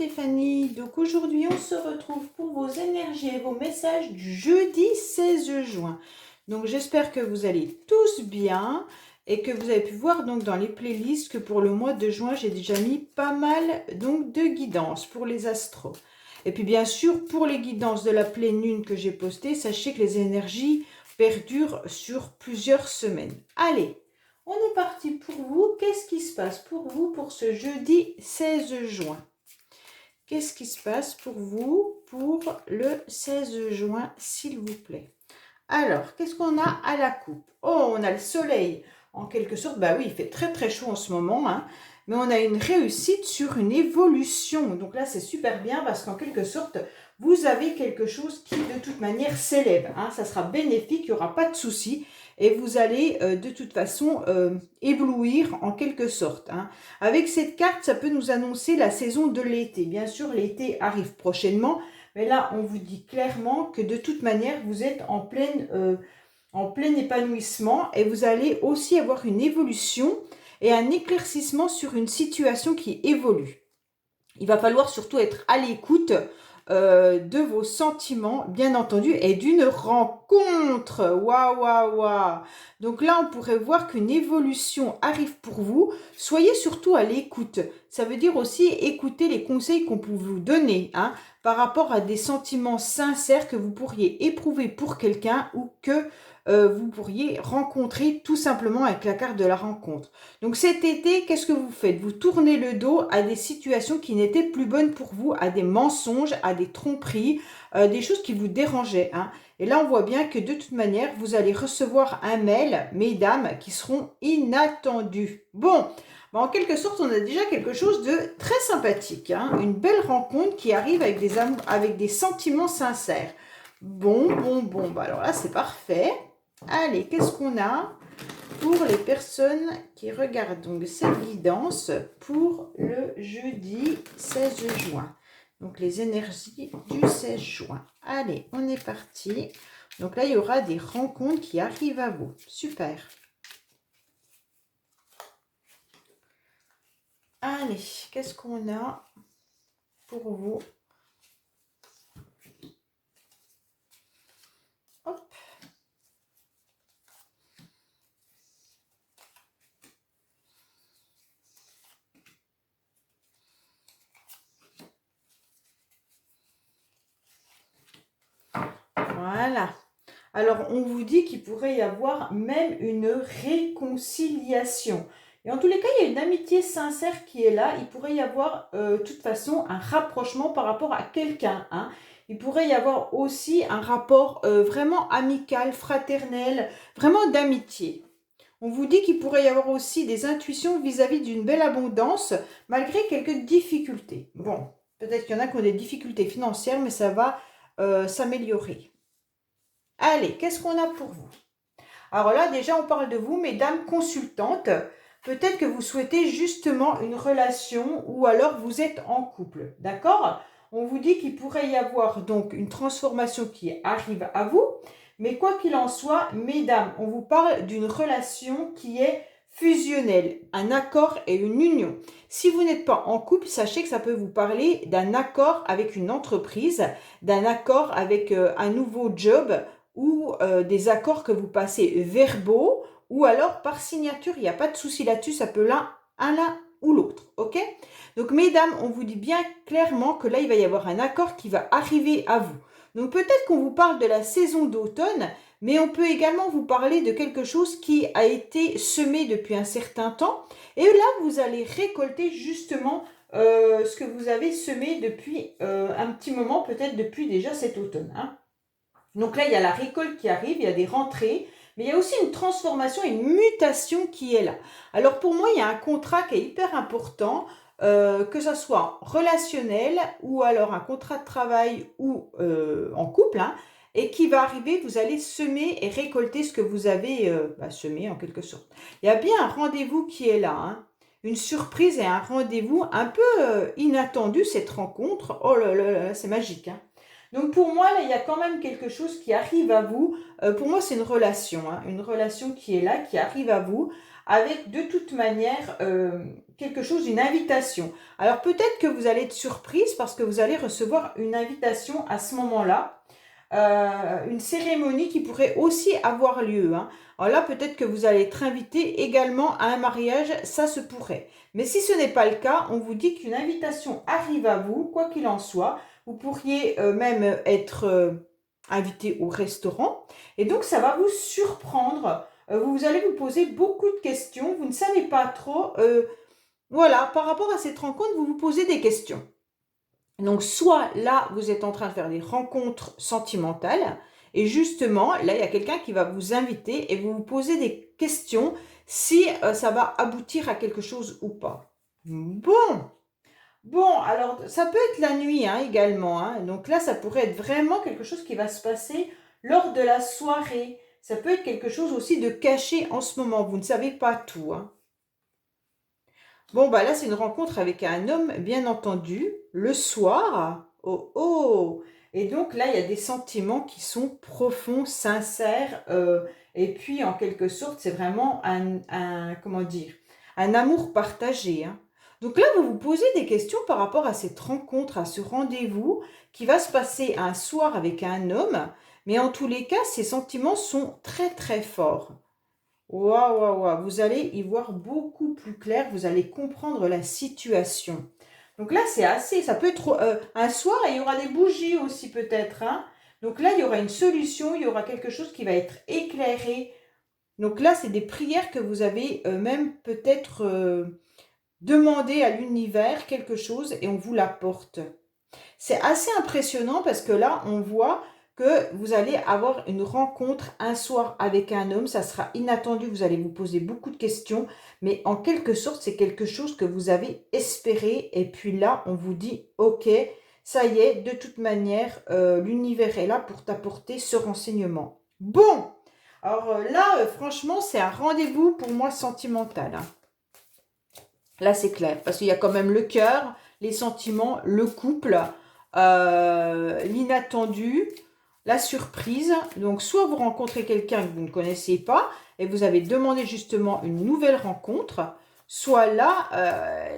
Stéphanie, donc aujourd'hui on se retrouve pour vos énergies et vos messages du jeudi 16 juin. Donc j'espère que vous allez tous bien et que vous avez pu voir donc dans les playlists que pour le mois de juin j'ai déjà mis pas mal donc de guidances pour les astros. Et puis bien sûr pour les guidances de la pleine lune que j'ai postées, sachez que les énergies perdurent sur plusieurs semaines. Allez, on est parti pour vous. Qu'est-ce qui se passe pour vous pour ce jeudi 16 juin? Qu'est-ce qui se passe pour vous pour le 16 juin, s'il vous plaît? Alors, qu'est-ce qu'on a à la coupe? Oh, on a le soleil. En quelque sorte, bah oui, il fait très très chaud en ce moment, hein, mais on a une réussite sur une évolution. Donc là, c'est super bien parce qu'en quelque sorte, vous avez quelque chose qui de toute manière s'élève. Hein, ça sera bénéfique, il n'y aura pas de souci. Et vous allez de toute façon éblouir en quelque sorte. Hein. Avec cette carte, ça peut nous annoncer la saison de l'été. Bien sûr, l'été arrive prochainement. Mais là, on vous dit clairement que de toute manière, vous êtes en plein épanouissement et vous allez aussi avoir une évolution et un éclaircissement sur une situation qui évolue. Il va falloir surtout être à l'écoute de vos sentiments, bien entendu, et d'une rencontre. Waouh, waouh, waouh. Donc là, on pourrait voir qu'une évolution arrive pour vous. Soyez surtout à l'écoute. Ça veut dire aussi écouter les conseils qu'on peut vous donner, hein, par rapport à des sentiments sincères que vous pourriez éprouver pour quelqu'un ou que vous pourriez rencontrer tout simplement avec la carte de la rencontre. Donc cet été, qu'est-ce que vous faites? Vous tournez le dos à des situations qui n'étaient plus bonnes pour vous, à des mensonges, à des tromperies, des choses qui vous dérangeaient. Hein. Et là, on voit bien que de toute manière, vous allez recevoir un mail, mesdames, qui seront inattendus. Bon, en quelque sorte, on a déjà quelque chose de très sympathique. Hein. Une belle rencontre qui arrive avec des sentiments sincères. Bon. Bah alors là, c'est parfait. Allez, qu'est-ce qu'on a pour les personnes qui regardent donc cette guidance pour le jeudi 16 juin? Donc les énergies du 16 juin. Allez, on est parti. Donc là, il y aura des rencontres qui arrivent à vous. Super. Allez, qu'est-ce qu'on a pour vous? Hop. Voilà. Alors, on vous dit qu'il pourrait y avoir même une réconciliation. Et en tous les cas, il y a une amitié sincère qui est là. Il pourrait y avoir, de toute façon, un rapprochement par rapport à quelqu'un. Hein. Il pourrait y avoir aussi un rapport vraiment amical, fraternel, vraiment d'amitié. On vous dit qu'il pourrait y avoir aussi des intuitions vis-à-vis d'une belle abondance, malgré quelques difficultés. Bon, peut-être qu'il y en a qui ont des difficultés financières, mais ça va s'améliorer. Allez, qu'est-ce qu'on a pour vous? Alors là, déjà, on parle de vous, mesdames consultantes. Peut-être que vous souhaitez justement une relation ou alors vous êtes en couple, d'accord? On vous dit qu'il pourrait y avoir donc une transformation qui arrive à vous. Mais quoi qu'il en soit, mesdames, on vous parle d'une relation qui est fusionnelle, un accord et une union. Si vous n'êtes pas en couple, sachez que ça peut vous parler d'un accord avec une entreprise, d'un accord avec un nouveau job, ou des accords que vous passez verbaux ou alors par signature. Il n'y a pas de souci là-dessus, ça peut l'un ou l'autre, ok? Donc mesdames, on vous dit bien clairement que là, il va y avoir un accord qui va arriver à vous. Donc peut-être qu'on vous parle de la saison d'automne, mais on peut également vous parler de quelque chose qui a été semé depuis un certain temps. Et là, vous allez récolter justement ce que vous avez semé depuis un petit moment, peut-être depuis déjà cet automne, hein. Donc là, il y a la récolte qui arrive, il y a des rentrées, mais il y a aussi une transformation, une mutation qui est là. Alors pour moi, il y a un contrat qui est hyper important, que ce soit relationnel ou alors un contrat de travail ou en couple, hein, et qui va arriver, vous allez semer et récolter ce que vous avez semé en quelque sorte. Il y a bien un rendez-vous qui est là, hein. Une surprise et un rendez-vous un peu inattendu, cette rencontre. Oh là là, là c'est magique, hein. Donc pour moi, là, il y a quand même quelque chose qui arrive à vous. Pour moi, c'est une relation qui est là, qui arrive à vous, avec de toute manière quelque chose, une invitation. Alors peut-être que vous allez être surprise parce que vous allez recevoir une invitation à ce moment-là. Une cérémonie qui pourrait aussi avoir lieu, hein. Alors là, peut-être que vous allez être invité également à un mariage, ça se pourrait. Mais si ce n'est pas le cas, on vous dit qu'une invitation arrive à vous, quoi qu'il en soit. Vous pourriez même être invité au restaurant. Et donc, ça va vous surprendre. Vous allez vous poser beaucoup de questions. Vous ne savez pas trop. Voilà, par rapport à cette rencontre, vous vous posez des questions. Donc, soit là, vous êtes en train de faire des rencontres sentimentales, et justement, là, il y a quelqu'un qui va vous inviter et vous vous posez des questions si ça va aboutir à quelque chose ou pas. Bon, alors, ça peut être la nuit hein, également. Hein. Donc là, ça pourrait être vraiment quelque chose qui va se passer lors de la soirée. Ça peut être quelque chose aussi de caché en ce moment. Vous ne savez pas tout. Hein. Bon, bah là, c'est une rencontre avec un homme, bien entendu, le soir. Oh, oh! Et donc là, il y a des sentiments qui sont profonds, sincères. Et puis, en quelque sorte, c'est vraiment comment dire, un amour partagé. Hein. Donc là, vous vous posez des questions par rapport à cette rencontre, à ce rendez-vous qui va se passer un soir avec un homme. Mais en tous les cas, ces sentiments sont très, très forts. Waouh, waouh, waouh, vous allez y voir beaucoup plus clair, vous allez comprendre la situation. Donc là, c'est assez, ça peut être un soir et il y aura des bougies aussi peut-être. Hein. Donc là, il y aura une solution, il y aura quelque chose qui va être éclairé. Donc là, c'est des prières que vous avez même peut-être demandé à l'univers quelque chose et on vous l'apporte. C'est assez impressionnant parce que là, on voit que vous allez avoir une rencontre un soir avec un homme. Ça sera inattendu, vous allez vous poser beaucoup de questions. Mais en quelque sorte, c'est quelque chose que vous avez espéré. Et puis là, on vous dit, ok, ça y est, de toute manière, l'univers est là pour t'apporter ce renseignement. Bon, alors là, franchement, c'est un rendez-vous pour moi sentimental. Hein. Là, c'est clair, parce qu'il y a quand même le cœur, les sentiments, le couple, l'inattendu, la surprise. Donc, soit vous rencontrez quelqu'un que vous ne connaissez pas et vous avez demandé justement une nouvelle rencontre, soit là,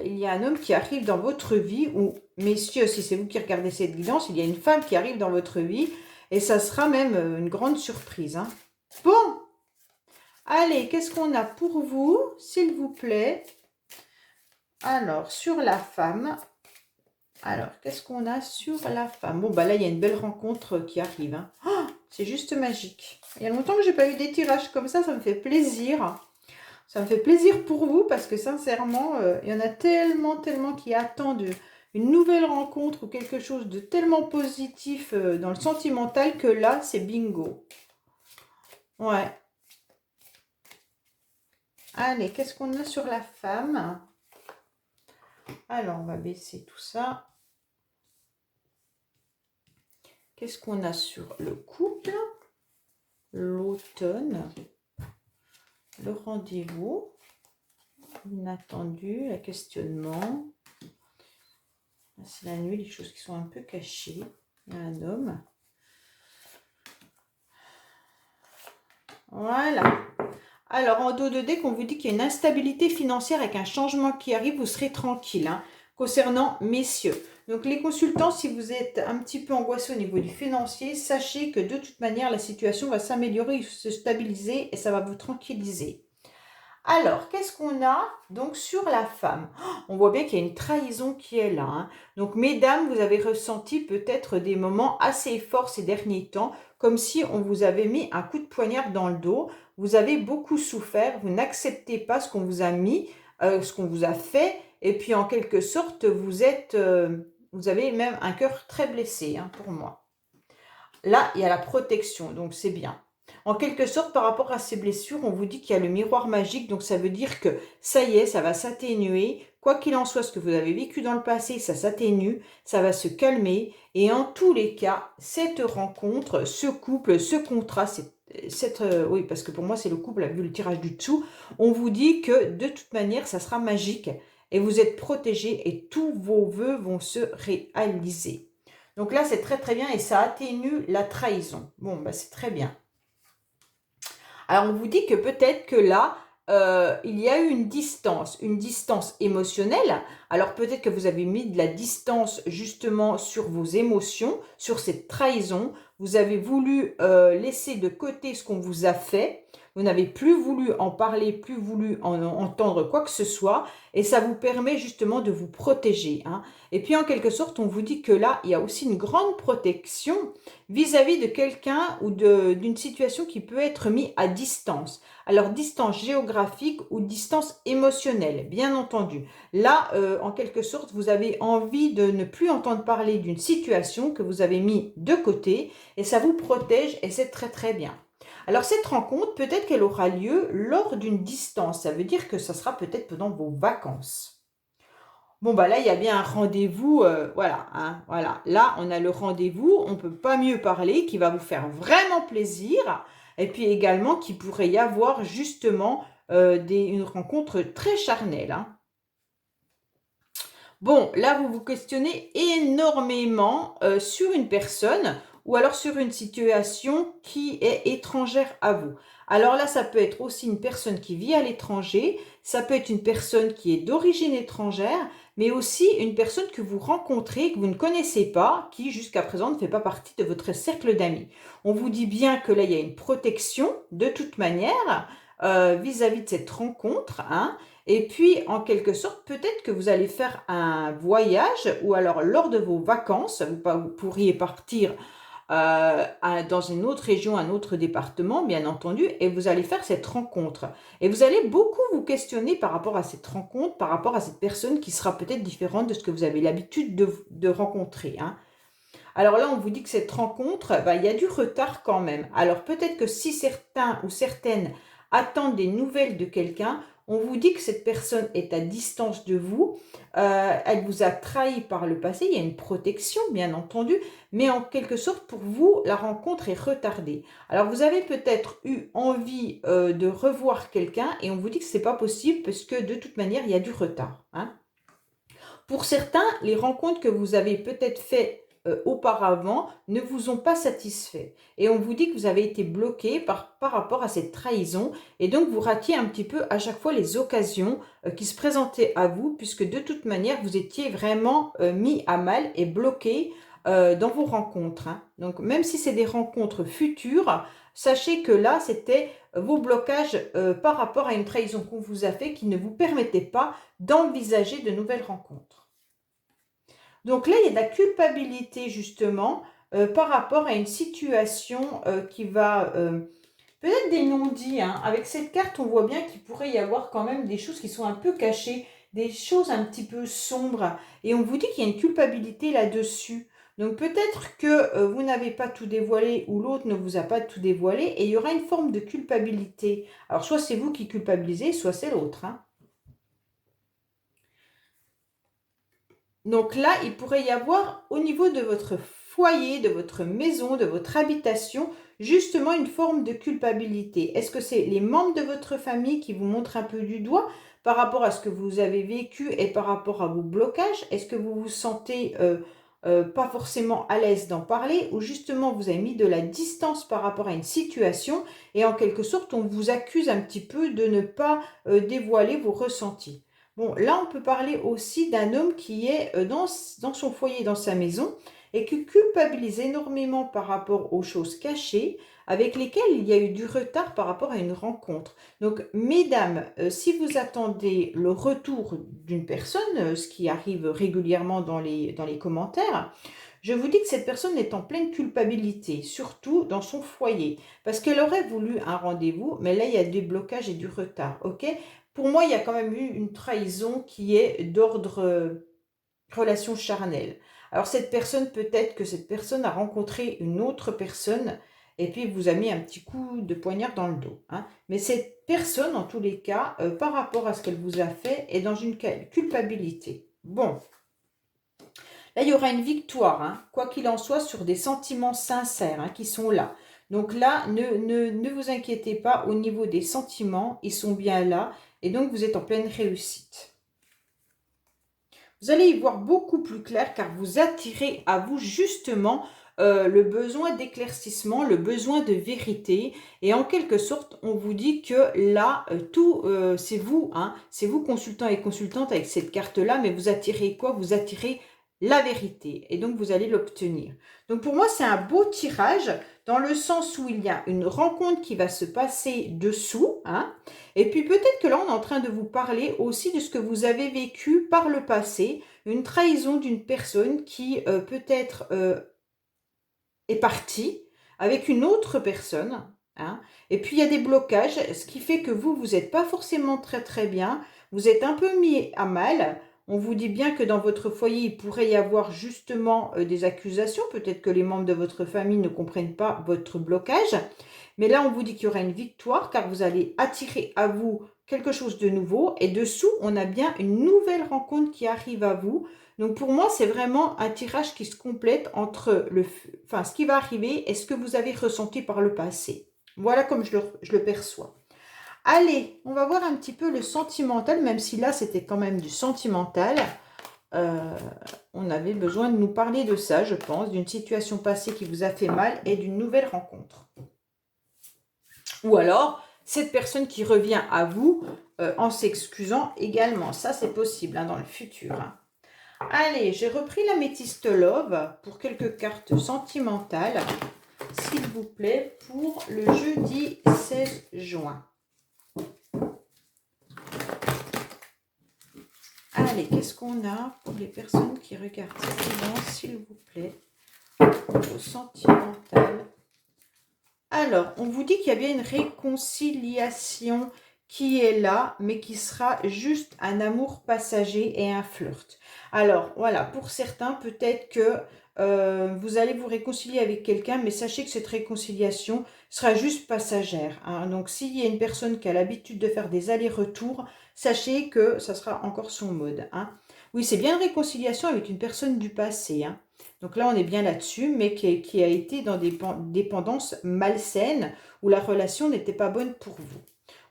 il y a un homme qui arrive dans votre vie, ou messieurs, si c'est vous qui regardez cette guidance, il y a une femme qui arrive dans votre vie et ça sera même une grande surprise. Hein. Bon, allez, qu'est-ce qu'on a pour vous, s'il vous plaît ? Alors, sur la femme, alors, qu'est-ce qu'on a sur la femme? Bon, bah là, il y a une belle rencontre qui arrive. Hein. Oh, c'est juste magique. Il y a longtemps que j'ai pas eu des tirages comme ça me fait plaisir. Ça me fait plaisir pour vous parce que sincèrement, il y en a tellement, tellement qui attendent une nouvelle rencontre ou quelque chose de tellement positif dans le sentimental que là, c'est bingo. Ouais. Allez, qu'est-ce qu'on a sur la femme? Alors, on va baisser tout ça. Qu'est-ce qu'on a sur le couple? L'automne. Le rendez-vous. L'inattendu, le questionnement. C'est la nuit, les choses qui sont un peu cachées. Il y a un homme. Voilà. Alors, en dos de deck, on vous dit qu'il y a une instabilité financière avec un changement qui arrive, vous serez tranquille. Hein, concernant messieurs. Donc, les consultants, si vous êtes un petit peu angoissé au niveau du financier, sachez que de toute manière, la situation va s'améliorer, se stabiliser et ça va vous tranquilliser. Alors, qu'est-ce qu'on a donc sur la femme? On voit bien qu'il y a une trahison qui est là. Hein. Donc, mesdames, vous avez ressenti peut-être des moments assez forts ces derniers temps, comme si on vous avait mis un coup de poignard dans le dos. Vous avez beaucoup souffert, vous n'acceptez pas ce qu'on vous a mis, ce qu'on vous a fait, et puis en quelque sorte, vous avez même un cœur très blessé, hein, pour moi. Là, il y a la protection, donc c'est bien. En quelque sorte, par rapport à ces blessures, on vous dit qu'il y a le miroir magique, donc ça veut dire que ça y est, ça va s'atténuer. Quoi qu'il en soit, ce que vous avez vécu dans le passé, ça s'atténue, ça va se calmer. Et en tous les cas, cette rencontre, ce couple, ce contrat, oui, parce que pour moi, c'est le couple, vu le tirage du dessous, on vous dit que de toute manière, ça sera magique et vous êtes protégés et tous vos vœux vont se réaliser. Donc là, c'est très très bien et ça atténue la trahison. Bon, bah c'est très bien. Alors, on vous dit que peut-être que là, il y a eu une distance émotionnelle. Alors peut-être que vous avez mis de la distance justement sur vos émotions, sur cette trahison. Vous avez voulu laisser de côté ce qu'on vous a fait. Vous n'avez plus voulu en parler, plus voulu entendre quoi que ce soit. Et ça vous permet justement de vous protéger, hein. Et puis en quelque sorte, on vous dit que là, il y a aussi une grande protection vis-à-vis de quelqu'un ou d'une situation qui peut être mise à distance. Alors, distance géographique ou distance émotionnelle, bien entendu. Là, en quelque sorte, vous avez envie de ne plus entendre parler d'une situation que vous avez mis de côté et ça vous protège et c'est très très bien. Alors, cette rencontre, peut-être qu'elle aura lieu lors d'une distance. Ça veut dire que ça sera peut-être pendant vos vacances. Bon, bah là, il y a bien un rendez-vous, voilà, hein, voilà. Là, on a le rendez-vous, on ne peut pas mieux parler, qui va vous faire vraiment plaisir. Et puis également, qu'il pourrait y avoir justement une rencontre très charnelle, hein. Bon, là, vous vous questionnez énormément sur une personne ou alors sur une situation qui est étrangère à vous. Alors là, ça peut être aussi une personne qui vit à l'étranger, ça peut être une personne qui est d'origine étrangère, mais aussi une personne que vous rencontrez, que vous ne connaissez pas, qui jusqu'à présent ne fait pas partie de votre cercle d'amis. On vous dit bien que là, il y a une protection de toute manière vis-à-vis de cette rencontre, hein. Et puis, en quelque sorte, peut-être que vous allez faire un voyage ou alors lors de vos vacances, vous pourriez partir dans une autre région, un autre département, bien entendu, et vous allez faire cette rencontre. Et vous allez beaucoup vous questionner par rapport à cette rencontre, par rapport à cette personne qui sera peut-être différente de ce que vous avez l'habitude de rencontrer, hein. Alors là, on vous dit que cette rencontre, bah, il y a du retard quand même. Alors peut-être que si certains ou certaines attendent des nouvelles de quelqu'un, on vous dit que cette personne est à distance de vous, elle vous a trahi par le passé, il y a une protection bien entendu, mais en quelque sorte pour vous, la rencontre est retardée. Alors vous avez peut-être eu envie de revoir quelqu'un et on vous dit que ce n'est pas possible parce que de toute manière, il y a du retard, hein. Pour certains, les rencontres que vous avez peut-être faites auparavant ne vous ont pas satisfait. Et on vous dit que vous avez été bloqué par rapport à cette trahison. Et donc, vous ratiez un petit peu à chaque fois les occasions qui se présentaient à vous, puisque de toute manière, vous étiez vraiment mis à mal et bloqué dans vos rencontres, hein. Donc, même si c'est des rencontres futures, sachez que là, c'était vos blocages par rapport à une trahison qu'on vous a fait qui ne vous permettait pas d'envisager de nouvelles rencontres. Donc là, il y a de la culpabilité justement par rapport à une situation qui va peut-être des non-dits, hein. Avec cette carte, on voit bien qu'il pourrait y avoir quand même des choses qui sont un peu cachées, des choses un petit peu sombres. Et on vous dit qu'il y a une culpabilité là-dessus. Donc peut-être que vous n'avez pas tout dévoilé ou l'autre ne vous a pas tout dévoilé et il y aura une forme de culpabilité. Alors soit c'est vous qui culpabilisez, soit c'est l'autre, hein. Donc là, il pourrait y avoir au niveau de votre foyer, de votre maison, de votre habitation, justement une forme de culpabilité. Est-ce que c'est les membres de votre famille qui vous montrent un peu du doigt par rapport à ce que vous avez vécu et par rapport à vos blocages? Est-ce que vous vous sentez pas forcément à l'aise d'en parler ou justement vous avez mis de la distance par rapport à une situation et en quelque sorte on vous accuse un petit peu de ne pas dévoiler vos ressentis? Bon, là, on peut parler aussi d'un homme qui est dans son foyer, dans sa maison, et qui culpabilise énormément par rapport aux choses cachées avec lesquelles il y a eu du retard par rapport à une rencontre. Donc, mesdames, si vous attendez le retour d'une personne, ce qui arrive régulièrement dans les commentaires, je vous dis que cette personne est en pleine culpabilité, surtout dans son foyer, parce qu'elle aurait voulu un rendez-vous, mais là, il y a des blocages et du retard, ok? Pour moi, il y a quand même eu une trahison qui est d'ordre relation charnelle. Alors cette personne, peut-être que cette personne a rencontré une autre personne et puis vous a mis un petit coup de poignard dans le dos, hein. Mais cette personne, en tous les cas, par rapport à ce qu'elle vous a fait, est dans une culpabilité. Bon, là, il y aura une victoire, hein, quoi qu'il en soit, sur des sentiments sincères hein, qui sont là. Donc là, ne vous inquiétez pas au niveau des sentiments, ils sont bien là. Et donc, vous êtes en pleine réussite. vous allez y voir beaucoup plus clair car vous attirez à vous justement le besoin d'éclaircissement, le besoin de vérité. Et en quelque sorte, on vous dit que là, c'est vous, hein, c'est vous consultant et consultante avec cette carte-là, mais vous attirez quoi? Vous attirez la vérité et donc vous allez l'obtenir. Donc pour moi, c'est un beau tirage dans le sens où il y a une rencontre qui va se passer dessous, hein, et puis peut-être que là, on est en train de vous parler aussi de ce que vous avez vécu par le passé, une trahison d'une personne qui peut-être est partie avec une autre personne, hein, et puis il y a des blocages, ce qui fait que vous n'êtes pas forcément très très bien, vous êtes un peu mis à mal. On vous dit bien que dans votre foyer, il pourrait y avoir justement des accusations. Peut-être que les membres de votre famille ne comprennent pas votre blocage. Mais là, on vous dit qu'il y aura une victoire car vous allez attirer à vous quelque chose de nouveau. Et dessous, on a bien une nouvelle rencontre qui arrive à vous. Donc pour moi, c'est vraiment un tirage qui se complète entre ce qui va arriver et ce que vous avez ressenti par le passé. Voilà comme je le perçois. Allez, on va voir un petit peu le sentimental, même si là, c'était quand même du sentimental. On avait besoin de nous parler de ça, je pense, d'une situation passée qui vous a fait mal et d'une nouvelle rencontre. Ou alors, cette personne qui revient à vous en s'excusant également. Ça, c'est possible hein, dans le futur. Hein. Allez, j'ai repris la Métiste Love pour quelques cartes sentimentales, s'il vous plaît, pour le jeudi 16 juin. Allez, qu'est-ce qu'on a pour les personnes qui regardent cette vidéo, s'il vous plaît, au sentimental. Alors, on vous dit qu'il y a bien une réconciliation qui est là, mais qui sera juste un amour passager et un flirt. Alors, voilà, pour certains, peut-être que vous allez vous réconcilier avec quelqu'un, mais sachez que cette réconciliation sera juste passagère. Hein. Donc, s'il y a une personne qui a l'habitude de faire des allers-retours, sachez que ça sera encore son mode. Hein. Oui, c'est bien une réconciliation avec une personne du passé. Hein. Donc là, on est bien là-dessus, mais qui a été dans des dépendances malsaines où la relation n'était pas bonne pour vous.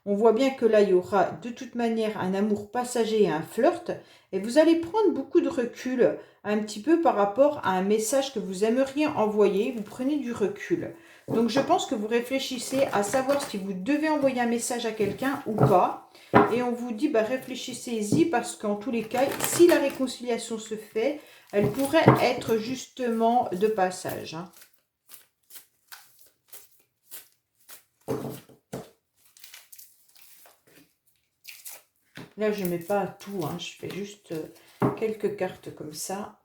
On voit bien que là, il y aura de toute manière un amour passager et un flirt. Et vous allez prendre beaucoup de recul un petit peu par rapport à un message que vous aimeriez envoyer. Vous prenez du recul. Donc, je pense que vous réfléchissez à savoir si vous devez envoyer un message à quelqu'un ou pas. Et on vous dit, réfléchissez-y parce qu'en tous les cas, si la réconciliation se fait, elle pourrait être justement de passage. Hein. Là, je ne mets pas tout, hein, je fais juste quelques cartes comme ça.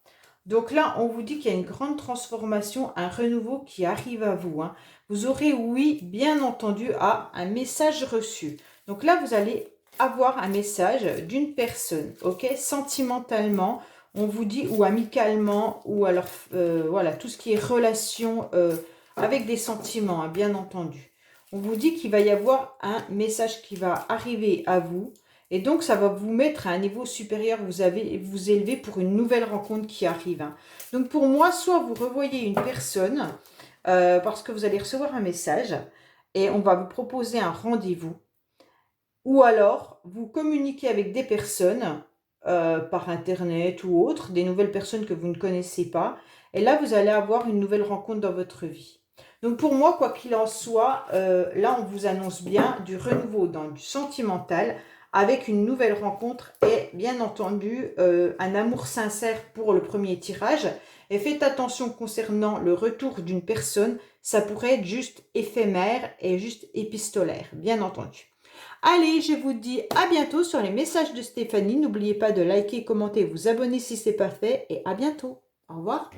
Donc là, on vous dit qu'il y a une grande transformation, un renouveau qui arrive à vous. Hein. Vous aurez, oui, bien entendu, un message reçu. Donc là, vous allez avoir un message d'une personne, ok, sentimentalement, on vous dit, ou amicalement, ou alors, voilà, tout ce qui est relation avec des sentiments, hein, bien entendu. On vous dit qu'il va y avoir un message qui va arriver à vous. Et donc, ça va vous mettre à un niveau supérieur, vous élevez pour une nouvelle rencontre qui arrive. Hein. Donc, pour moi, soit vous revoyez une personne, parce que vous allez recevoir un message, et on va vous proposer un rendez-vous. Ou alors, vous communiquez avec des personnes, par Internet ou autre, des nouvelles personnes que vous ne connaissez pas. Et là, vous allez avoir une nouvelle rencontre dans votre vie. Donc pour moi, quoi qu'il en soit, là, on vous annonce bien du renouveau dans du sentimental, avec une nouvelle rencontre et bien entendu un amour sincère pour le premier tirage. Et faites attention concernant le retour d'une personne, ça pourrait être juste éphémère et juste épistolaire, bien entendu. Allez, je vous dis à bientôt sur les messages de Stéphanie. N'oubliez pas de liker, commenter, vous abonner si ce n'est pas fait et à bientôt. Au revoir.